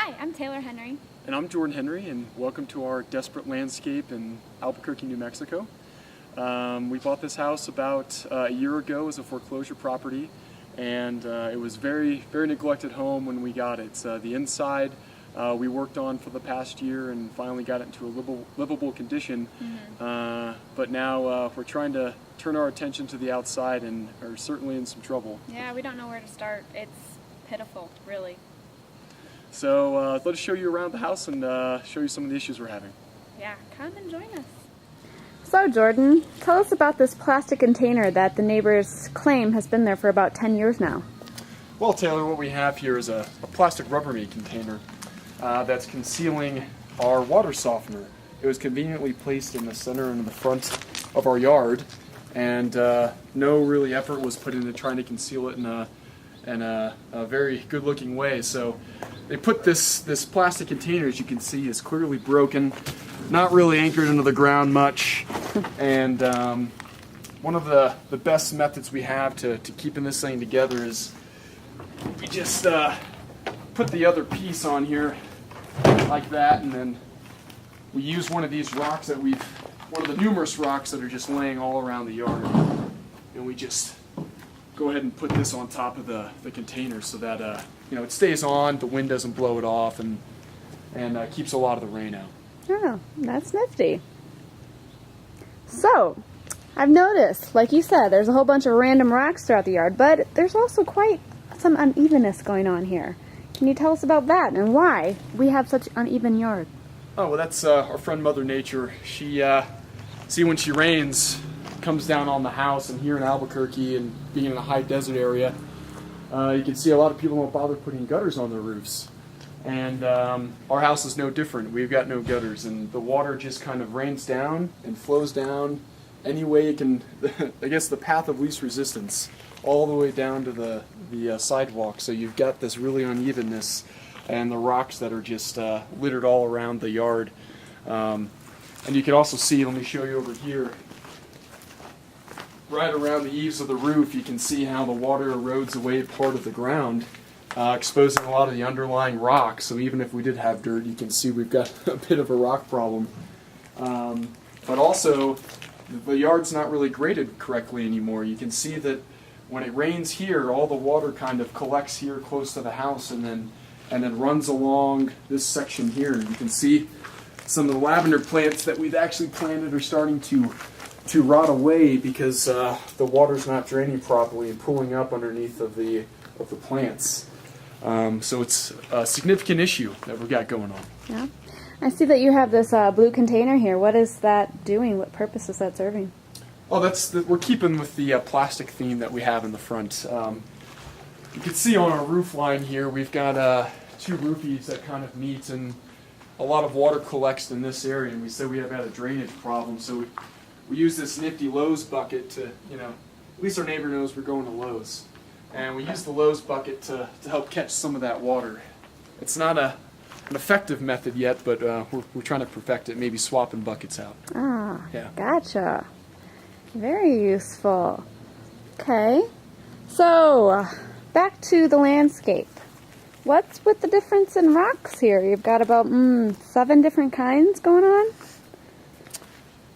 Hi, I'm Taylor Henry. And I'm Jordan Henry, and welcome to our Desparate landscape in Albuquerque, New Mexico. We bought this house about a year ago as a foreclosure property, and it was very neglected home when we got it. The inside we worked on for the past year and finally got it into a livable condition. But now we're trying to turn our attention to the outside and are certainly in some trouble. Yeah, we don't know where to start. It's pitiful, really. So let us show you around the house and show you some of the issues we're having. Yeah, come and join us. So Jordan, tell us about this plastic container that the neighbors claim has been there for about 10 years now. Well, Taylor, what we have here is a plastic Rubbermaid container that's concealing our water softener. It was conveniently placed in the center and in the front of our yard, and no really effort was put into trying to conceal it in a very good-looking way. So they put this plastic container, as you can see, is clearly broken, not really anchored into the ground much, and one of the best methods we have to keeping this thing together is we just put the other piece on here like that, and then we use one of these rocks that one of the numerous rocks that are just laying all around the yard, and we just go ahead and put this on top of the container so that it stays on, the wind doesn't blow it off, and keeps a lot of the rain out. Oh, that's nifty. So, I've noticed, like you said, there's a whole bunch of random rocks throughout the yard, but there's also quite some unevenness going on here. Can you tell us about that and why we have such uneven yard? Oh, well, that's our friend Mother Nature. She, when she rains, comes down on the house, and here in Albuquerque and being in a high desert area, you can see a lot of people don't bother putting gutters on their roofs. And our house is no different. We've got no gutters, and the water just kind of rains down and flows down any way it can, I guess the path of least resistance, all the way down to the sidewalk. So you've got this really unevenness and the rocks that are just littered all around the yard. And you can also see, let me show you over here, right around the eaves of the roof, you can see how the water erodes away part of the ground, exposing a lot of the underlying rocks. So even if we did have dirt, you can see we've got a bit of a rock problem. But also, the yard's not really graded correctly anymore. You can see that when it rains here, all the water kind of collects here close to the house and then runs along this section here. You can see some of the lavender plants that we've actually planted are starting to rot away because the water's not draining properly and pooling up underneath of the plants. So it's a significant issue that we've got going on. Yeah. I see that you have this blue container here. What is that doing? What purpose is that serving? Oh, we're keeping with the plastic theme that we have in the front. You can see on our roof line here, we've got two roof eaves that kind of meet, and a lot of water collects in this area, and we said we have had a drainage problem, so we use this nifty Lowe's bucket to, at least our neighbor knows we're going to Lowe's. And we use the Lowe's bucket to help catch some of that water. It's not an effective method yet, but we're trying to perfect it, maybe swapping buckets out. Ah, yeah. Gotcha. Very useful. Okay, so back to the landscape. What's with the difference in rocks here? You've got about 7 different kinds going on?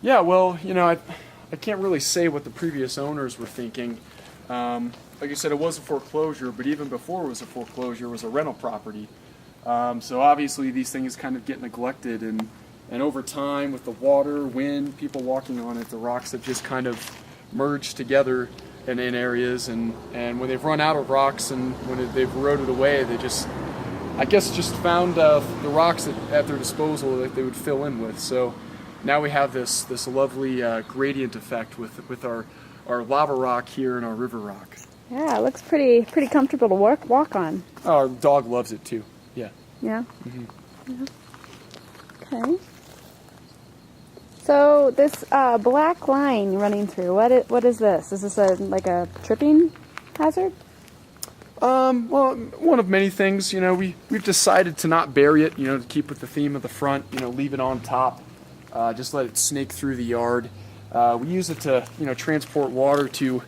Yeah, well, I can't really say what the previous owners were thinking. Like I said, it was a foreclosure, but even before it was a foreclosure, it was a rental property. So obviously these things kind of get neglected, and over time with the water, wind, people walking on it, the rocks have just kind of merged together in areas, and when they've run out of rocks and when they've eroded away, they just found the rocks at their disposal that they would fill in with. So now we have this lovely gradient effect with our lava rock here and our river rock. Yeah, it looks pretty comfortable to walk on. Oh, our dog loves it too. Yeah. Yeah? Yeah. Okay. So this black line running through, what is this? Is this like a tripping hazard? Well, one of many things. We've decided to not bury it, to keep with the theme of the front, leave it on top, just let it snake through the yard. We use it to, transport water to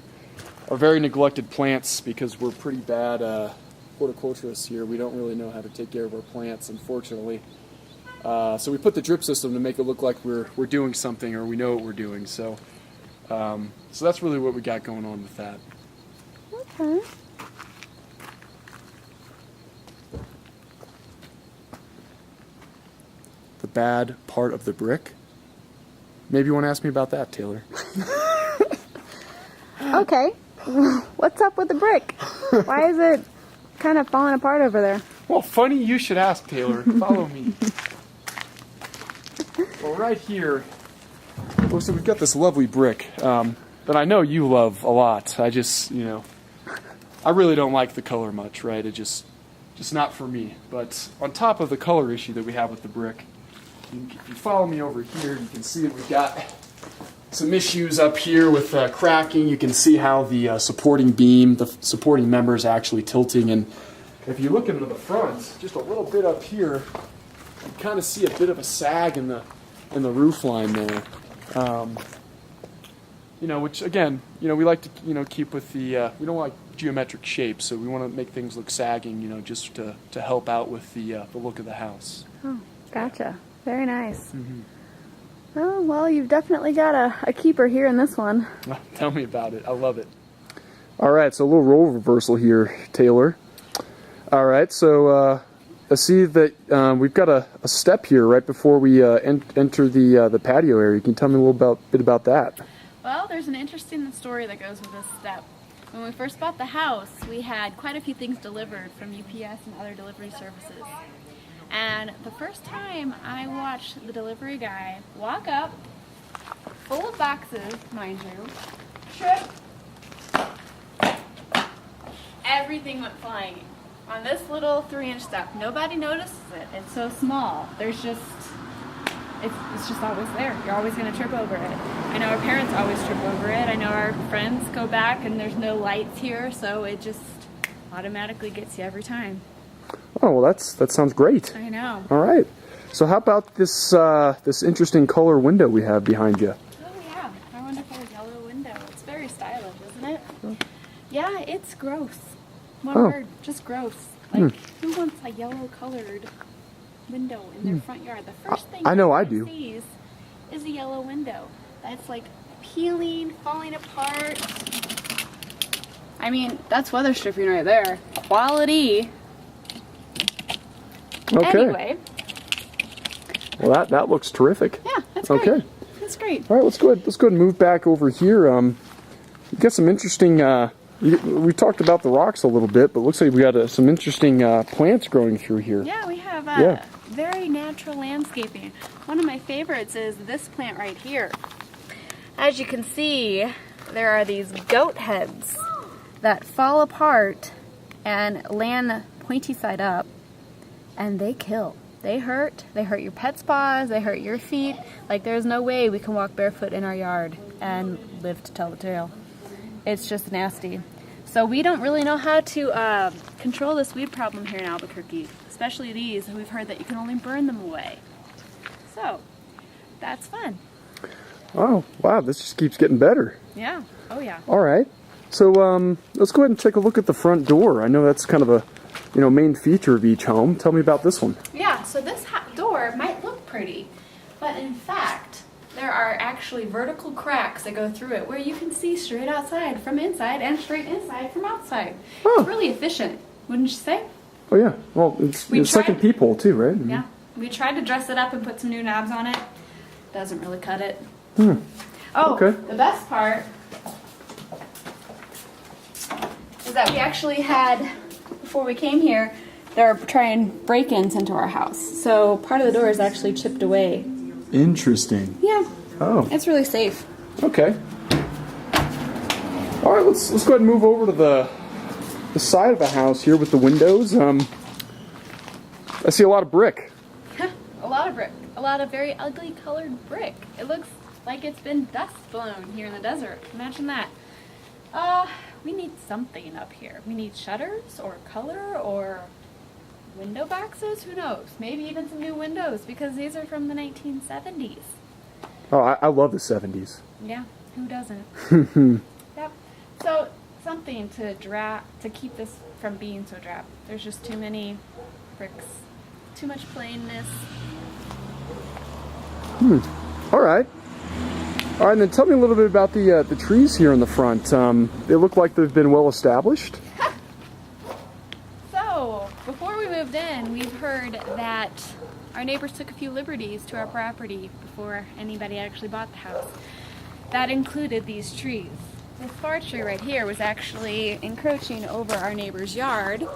our very neglected plants because we're pretty bad horticulturists here, we don't really know how to take care of our plants, unfortunately. So we put the drip system to make it look like we're doing something, or we know what we're doing. So so that's really what we got going on with that. Okay. The bad part of the brick? Maybe you want to ask me about that, Taylor. Okay. What's up with the brick? Why is it kind of falling apart over there? Well, funny you should ask, Taylor. Follow me. Well, right here, so we've got this lovely brick that I know you love a lot. I just, I really don't like the color much, right? It just not for me. But on top of the color issue that we have with the brick, if you follow me over here, you can see that we've got some issues up here with cracking. You can see how the supporting beam, the supporting member is actually tilting. And if you look into the front, just a little bit up here, you kind of see a bit of a sag in the roof line there. Which again, we like to, keep with the, we don't like geometric shapes, so we want to make things look sagging, just to help out with the look of the house. Oh, gotcha. Very nice. Mm-hmm. Oh, well, you've definitely got a keeper here in this one. Tell me about it. I love it. All right, so a little role reversal here, Taylor. All right, so I see that we've got a step here right before we enter the patio area. Can you tell me a little bit about that? Well, there's an interesting story that goes with this step. When we first bought the house, we had quite a few things delivered from UPS and other delivery services. And the first time I watched the delivery guy walk up, full of boxes, mind you, trip, everything went flying on this little 3-inch step. Nobody notices it. It's so small. It's just always there. You're always going to trip over it. I know our parents always trip over it. I know our friends go back and there's no lights here, so it just automatically gets you every time. Oh, well, that sounds great. I know. All right. So how about this this interesting color window we have behind you? Oh yeah, our wonderful yellow window. It's very stylish, isn't it? Yeah, it's gross. One word, just gross. Like, who wants a yellow-colored window in their front yard? The first thing I know I do. sees is a yellow window. That's like peeling, falling apart. I mean, that's weather stripping right there. Quality. Okay. Anyway. Well, that looks terrific. Yeah, that's great. Okay. That's great. All right, let's go ahead and move back over here. You got some interesting. We talked about the rocks a little bit, but it looks like we got some interesting plants growing through here. Yeah, we have very natural landscaping. One of my favorites is this plant right here. As you can see, there are these goat heads that fall apart and land pointy side up, and they kill. They hurt your pet's paws, they hurt your feet. Like, there's no way we can walk barefoot in our yard and live to tell the tale. It's just nasty. So we don't really know how to control this weed problem here in Albuquerque, especially these. We've heard that you can only burn them away. So, that's fun. Oh, wow, this just keeps getting better. Yeah, oh yeah. All right, so let's go ahead and take a look at the front door. I know that's kind of a main feature of each home. Tell me about this one. Yeah, so this door might look pretty, but in fact, there are actually vertical cracks that go through it where you can see straight outside from inside and straight inside from outside. Oh. It's really efficient, wouldn't you say? Oh yeah, well, it's the second peephole too, right? Mm-hmm. Yeah, we tried to dress it up and put some new knobs on it. Doesn't really cut it. Oh, okay. The best part is that we actually had, before we came here, they're trying break-ins into our house. So part of the door is actually chipped away. Interesting. Yeah. Oh. It's really safe. Okay. All right, let's go ahead and move over to the side of the house here with the windows. I see a lot of brick. A lot of brick. A lot of very ugly colored brick. It looks like it's been dust blown here in the desert. Imagine that. We need something up here. We need shutters or color or window boxes. Who knows? Maybe even some new windows because these are from the 1970s. Oh, I love the 70s. Yeah, who doesn't? Yep. So something to keep this from being so drab. There's just too many bricks, too much plainness. All right. All right, and then tell me a little bit about the trees here in the front. They look like they've been well established. So, before we moved in, we've heard that our neighbors took a few liberties to our property before anybody actually bought the house. That included these trees. This far tree right here was actually encroaching over our neighbor's yard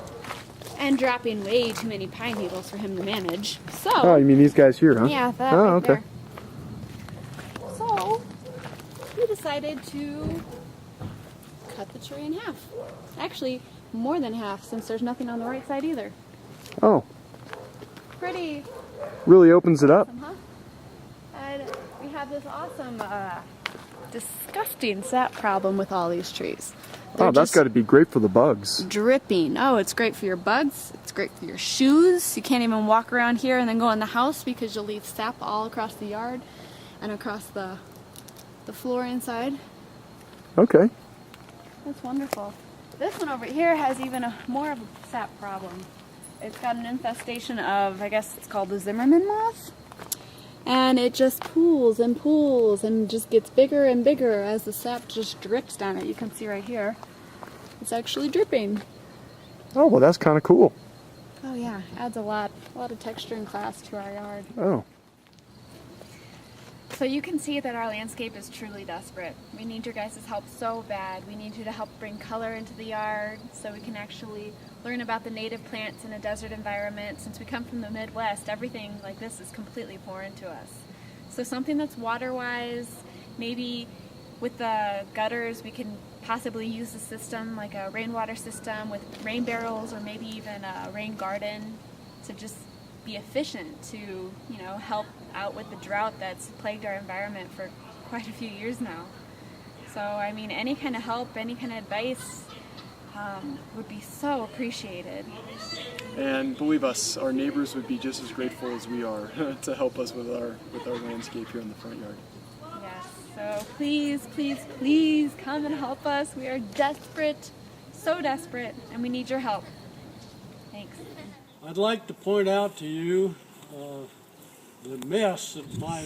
and dropping way too many pine needles for him to manage. So, Oh, you mean these guys here, huh? yeah, that Oh, right okay. there. So, we decided to cut the tree in half. Actually, more than half, since there's nothing on the right side either. Oh, Pretty really opens it up. awesome, huh? And we have this awesome, disgusting sap problem with all these trees. They're Oh, that's just got to be great for the bugs. dripping. Oh, it's great for your bugs. It's great for your shoes. You can't even walk around here and then go in the house because you'll leave sap all across the yard and across the floor inside. Okay. That's wonderful. This one over here has even more of a sap problem. It's got an infestation of, I guess it's called the Zimmerman moth. And it just pools and pools and just gets bigger and bigger as the sap just drips down it. You can see right here. It's actually dripping. Oh, well, that's kind of cool. Oh yeah, adds a lot of texture and class to our yard. Oh. So you can see that our landscape is truly desperate. We need your guys' help so bad. We need you to help bring color into the yard so we can actually learn about the native plants in a desert environment. Since we come from the Midwest, everything like this is completely foreign to us. So something that's water-wise, maybe with the gutters we can possibly use a system like a rainwater system with rain barrels or maybe even a rain garden to just be efficient to, you know, help out with the drought that's plagued our environment for quite a few years now. So, I mean, any kind of help, any kind of advice would be so appreciated. And believe us, our neighbors would be just as grateful as we are to help us with our landscape here in the front yard. Yes, so please, please, please come and help us. We are desperate, so desperate, and we need your help. Thanks. I'd like to point out to you the mess that my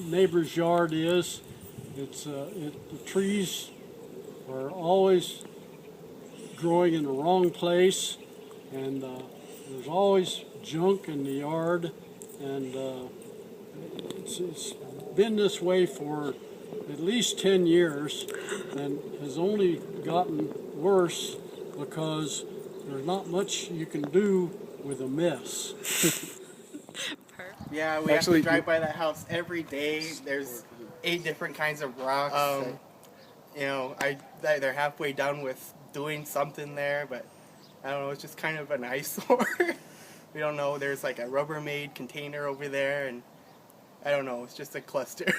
neighbor's yard is. The trees are always growing in the wrong place, and there's always junk in the yard, and it's been this way for at least 10 years and has only gotten worse because there's not much you can do with a mess. Yeah, we Actually, have to drive by that house every day. There's 8 different kinds of rocks. You know, they're halfway done with doing something there, but I don't know, it's just kind of an eyesore. We don't know, there's like a Rubbermaid container over there, and I don't know, it's just a cluster.